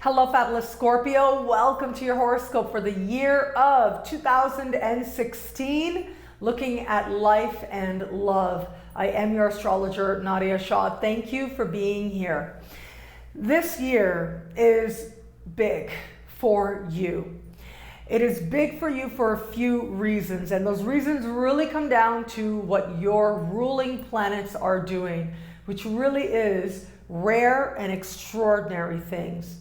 Hello, fabulous Scorpio. Welcome to your horoscope for the year of 2016, looking at life and love. I am your astrologer, Nadiya Shah. Thank you for being here. This year is big for you. It is big for you for a few reasons, and those reasons really come down to what your ruling planets are doing, which really is rare and extraordinary things.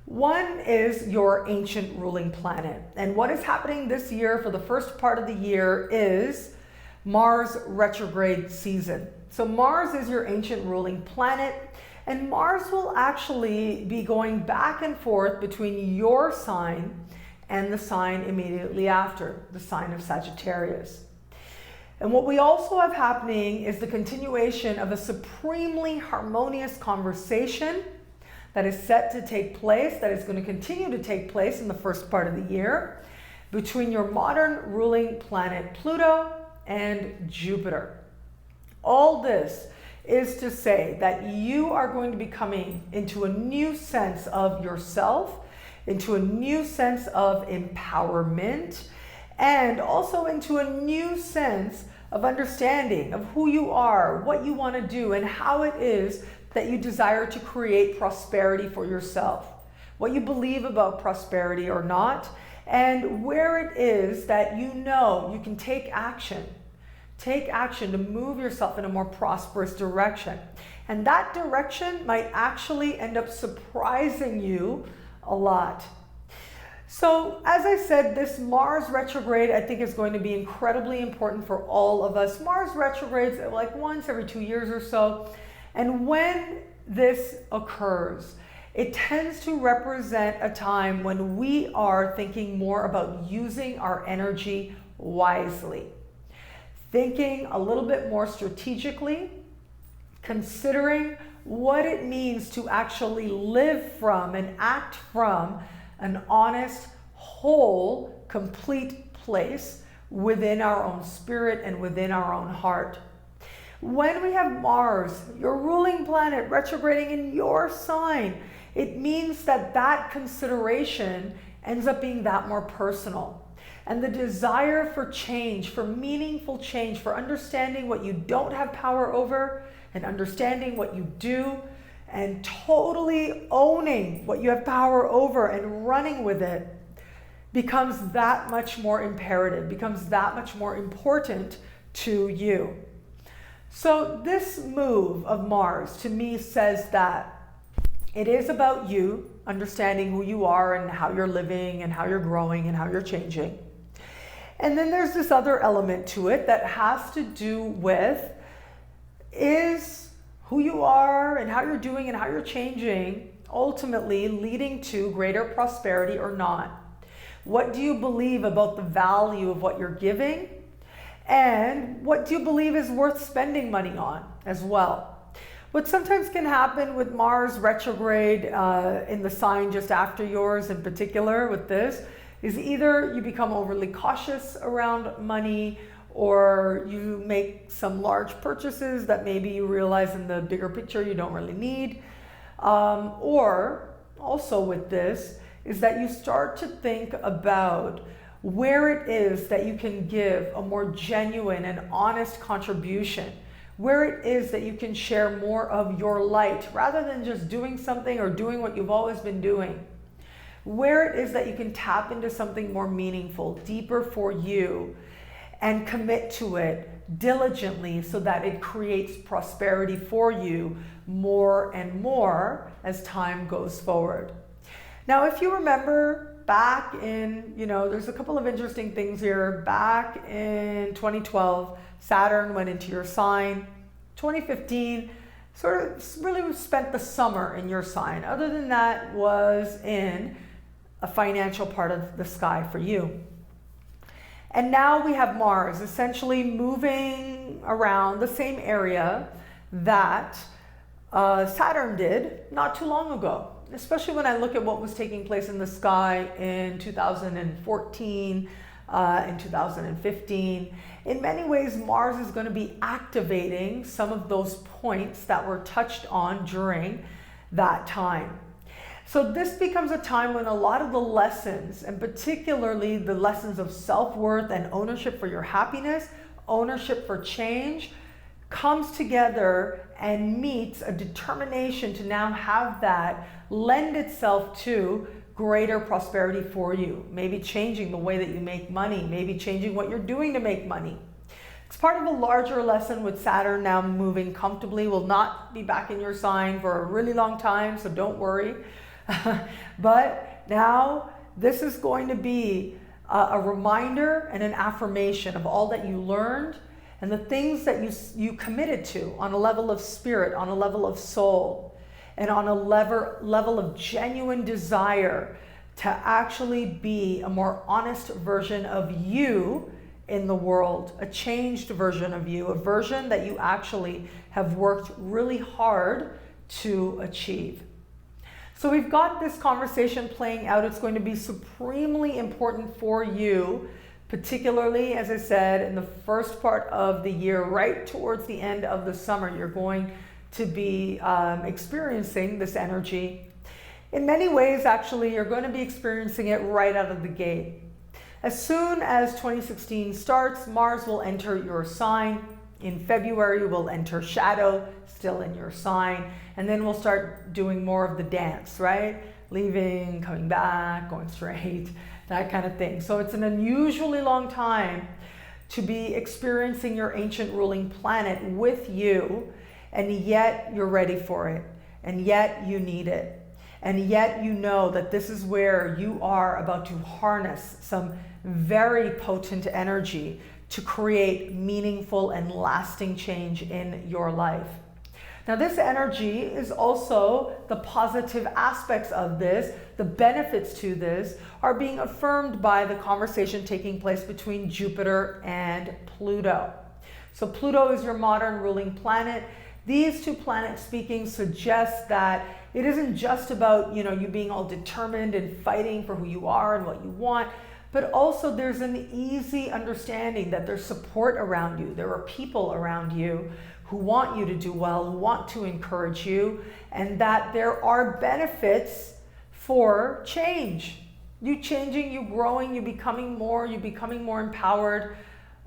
One is your ancient ruling planet, and what is happening this year for the first part of the year is Mars retrograde season. So Mars is your ancient ruling planet, and Mars will actually be going back and forth between your sign and the sign immediately after, the sign of Sagittarius. And what we also have happening is the continuation of a supremely harmonious conversation that is set to take place, that is going to continue to take place in the first part of the year, between your modern ruling planet Pluto and Jupiter. All this is to say that you are going to be coming into a new sense of yourself, into a new sense of empowerment, and also into a new sense of understanding of who you are, what you want to do, and how it is that you desire to create prosperity for yourself, what you believe about prosperity or not, and where it is that you know you can take action to move yourself in a more prosperous direction. And that direction might actually end up surprising you a lot. So as I said, this Mars retrograde I think is going to be incredibly important for all of us. Mars retrogrades like once every 2 years or so. And when this occurs, it tends to represent a time when we are thinking more about using our energy wisely, thinking a little bit more strategically, considering what it means to actually live from and act from an honest, whole, complete place within our own spirit and within our own heart. When we have Mars, your ruling planet, retrograding in your sign, it means that that consideration ends up being that more personal. And the desire for change, for meaningful change, for understanding what you don't have power over and understanding what you do and totally owning what you have power over and running with it becomes that much more imperative, becomes that much more important to you. So this move of Mars to me says that it is about you understanding who you are and how you're living and how you're growing and how you're changing. And then there's this other element to it that has to do with is who you are and how you're doing and how you're changing ultimately leading to greater prosperity or not? What do you believe about the value of what you're giving? And what do you believe is worth spending money on as well? What sometimes can happen with Mars retrograde in the sign just after yours in particular with this is either you become overly cautious around money, or you make some large purchases that maybe you realize in the bigger picture you don't really need. Or also with this is that you start to think about where it is that you can give a more genuine and honest contribution, where it is that you can share more of your light rather than just doing something or doing what you've always been doing, where it is that you can tap into something more meaningful, deeper for you, and commit to it diligently so that it creates prosperity for you more and more as time goes forward. Now, if you remember back in, there's a couple of interesting things here. Back in 2012, Saturn went into your sign. 2015, sort of really spent the summer in your sign. Other than that, was in a financial part of the sky for you. And now we have Mars essentially moving around the same area that Saturn did not too long ago. Especially when I look at what was taking place in the sky in 2014, in 2015. In many ways, Mars is going to be activating some of those points that were touched on during that time. So this becomes a time when a lot of the lessons, and particularly the lessons of self-worth and ownership for your happiness, ownership for change, comes together and meets a determination to now have that lend itself to greater prosperity for you. Maybe changing the way that you make money, maybe changing what you're doing to make money. It's part of a larger lesson with Saturn now moving comfortably, will not be back in your sign for a really long time, so don't worry. But now this is going to be a reminder and an affirmation of all that you learned and the things that you committed to on a level of spirit, on a level of soul, and on a level of genuine desire to actually be a more honest version of you in the world, a changed version of you, a version that you actually have worked really hard to achieve. So we've got this conversation playing out. It's going to be supremely important for you, particularly, as I said, in the first part of the year, right towards the end of the summer. You're going to be experiencing this energy. In many ways, actually, you're going to be experiencing it right out of the gate. As soon as 2016 starts, Mars will enter your sign. In February, we'll enter shadow, still in your sign. And then we'll start doing more of the dance, right? Leaving, coming back, going straight, that kind of thing. So it's an unusually long time to be experiencing your ancient ruling planet with you, and yet you're ready for it, and yet you need it. And yet you know that this is where you are about to harness some very potent energy to create meaningful and lasting change in your life. Now, this energy is also the positive aspects of this, the benefits to this are being affirmed by the conversation taking place between Jupiter and Pluto. So Pluto is your modern ruling planet. These two planets speaking suggest that it isn't just about, you being all determined and fighting for who you are and what you want, but also there's an easy understanding that there's support around you. There are people around you who want you to do well, who want to encourage you, and that there are benefits for change. You changing, you growing, you becoming more empowered,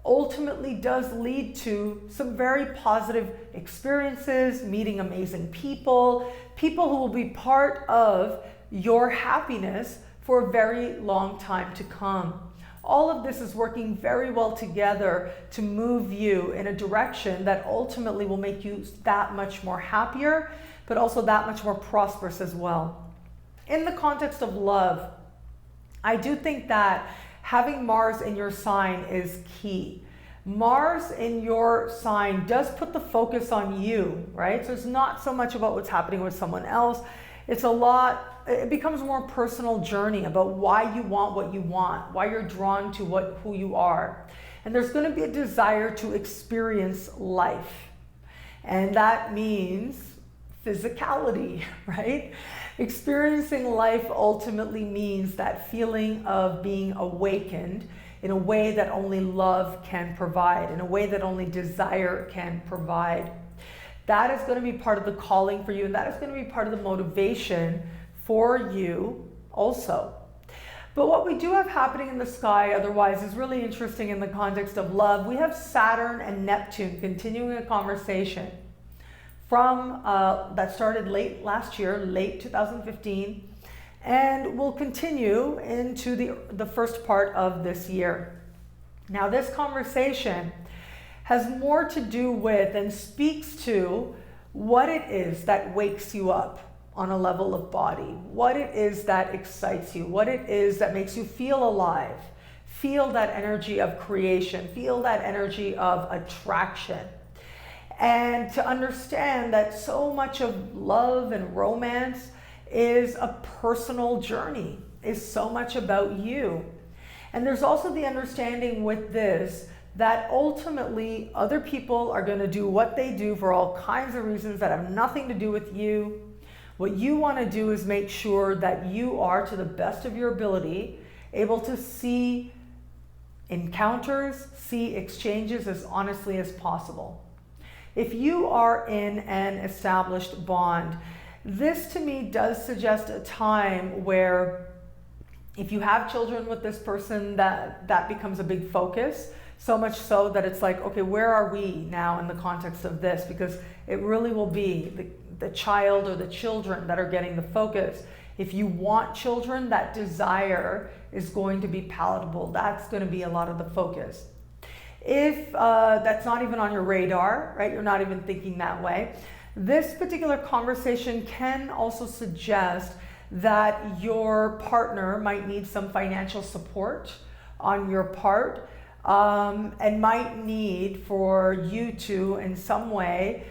ultimately does lead to some very positive experiences, meeting amazing people who will be part of your happiness for a very long time to come. All of this is working very well together to move you in a direction that ultimately will make you that much more happier, but also that much more prosperous as well. In the context of love, I do think that having Mars in your sign is key. Mars in your sign does put the focus on you, right? So it's not so much about what's happening with someone else. It becomes a more personal journey about why you want what you want, why you're drawn to who you are. And there's going to be a desire to experience life. And that means physicality, right? Experiencing life ultimately means that feeling of being awakened in a way that only love can provide, in a way that only desire can provide. That is going to be part of the calling for you, and that is going to be part of the motivation for you also. But what we do have happening in the sky otherwise is really interesting in the context of love. We have Saturn and Neptune continuing a conversation from that started late last year, late 2015, and will continue into the first part of this year. Now, this conversation has more to do with and speaks to what it is that wakes you up on a level of body, what it is that excites you, what it is that makes you feel alive, feel that energy of creation, feel that energy of attraction. And to understand that so much of love and romance is a personal journey, is so much about you. And there's also the understanding with this that ultimately other people are going to do what they do for all kinds of reasons that have nothing to do with you. What you want to do is make sure that you are, to the best of your ability, able to see encounters, see exchanges as honestly as possible. If you are in an established bond, This to me does suggest a time where if you have children with this person, that becomes a big focus. So much so that it's like, okay, where are we now in the context of this? Because it really will be the child or the children that are getting the focus. If you want children, that desire is going to be palatable. That's going to be a lot of the focus. If that's not even on your radar, right? You're not even thinking that way. This particular conversation can also suggest that your partner might need some financial support on your part, and might need for you to, in some way,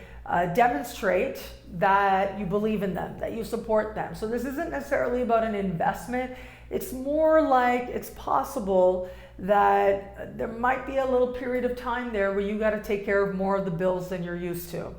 demonstrate that you believe in them, that you support them. So this isn't necessarily about an investment. It's more like it's possible that there might be a little period of time there where you got to take care of more of the bills than you're used to.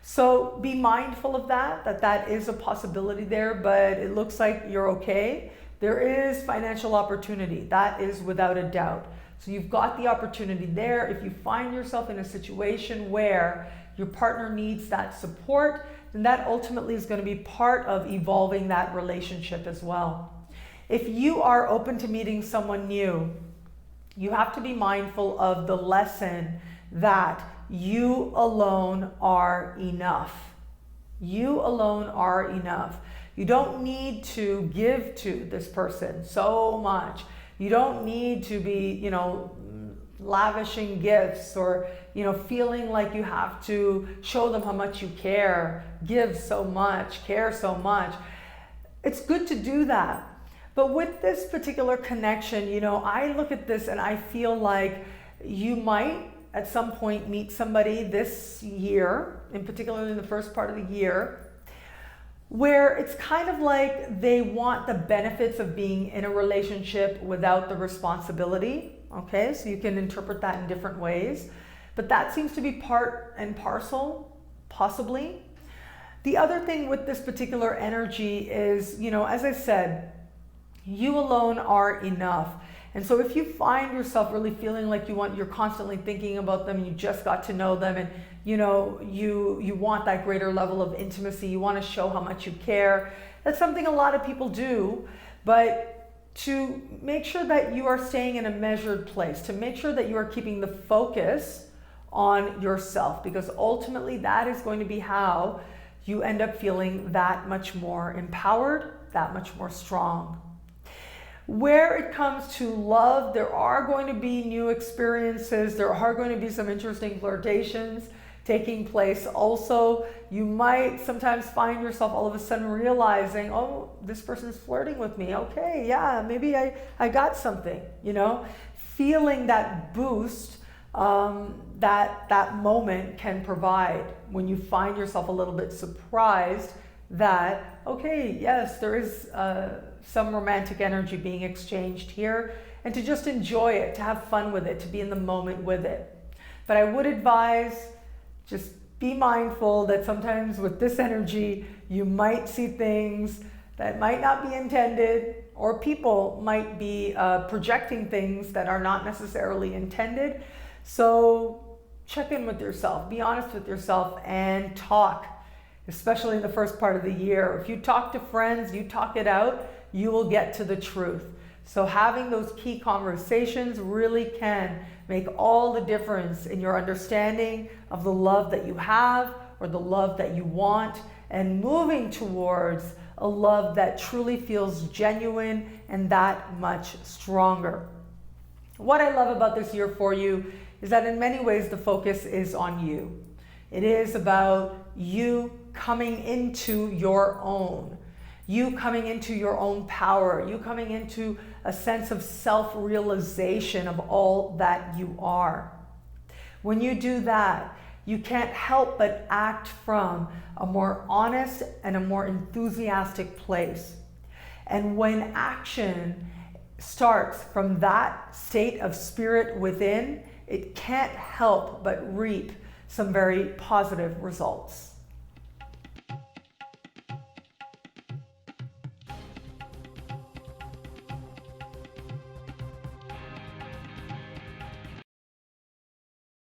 So be mindful of that is a possibility there, but it looks like you're okay. There is financial opportunity, that is without a doubt. So you've got the opportunity there. If you find yourself in a situation where your partner needs that support, then that ultimately is going to be part of evolving that relationship as well. If you are open to meeting someone new, you have to be mindful of the lesson that you alone are enough. You alone are enough. You don't need to give to this person so much. You don't need to be, lavishing gifts or, feeling like you have to show them how much you care, give so much, care so much. It's good to do that. But with this particular connection, I look at this and I feel like you might at some point meet somebody this year, in particular in the first part of the year, where it's kind of like they want the benefits of being in a relationship without the responsibility. Okay, so you can interpret that in different ways, but that seems to be part and parcel, possibly. The other thing with this particular energy is, as I said, you alone are enough. And so if you find yourself really feeling like you're constantly thinking about them, you just got to know them, and you want that greater level of intimacy, you want to show how much you care. That's something a lot of people do, but to make sure that you are staying in a measured place, to make sure that you are keeping the focus on yourself, because ultimately that is going to be how you end up feeling that much more empowered, that much more strong. Where it comes to love, there are going to be new experiences. There are going to be some interesting flirtations taking place. Also, you might sometimes find yourself all of a sudden realizing, oh, this person's flirting with me. Okay, yeah, maybe I got something, feeling that boost that moment can provide when you find yourself a little bit surprised that, okay, yes, there is some romantic energy being exchanged here, and to just enjoy it, to have fun with it, to be in the moment with it. But I would advise, just be mindful that sometimes with this energy, you might see things that might not be intended, or people might be projecting things that are not necessarily intended. So check in with yourself, be honest with yourself, and talk, especially in the first part of the year. If you talk to friends, you talk it out, you will get to the truth. So having those key conversations really can make all the difference in your understanding of the love that you have or the love that you want, and moving towards a love that truly feels genuine and that much stronger. What I love about this year for you is that in many ways the focus is on you. It is about you coming into your own. You coming into your own power, you coming into a sense of self-realization of all that you are. When you do that, you can't help but act from a more honest and a more enthusiastic place. And when action starts from that state of spirit within, it can't help but reap some very positive results.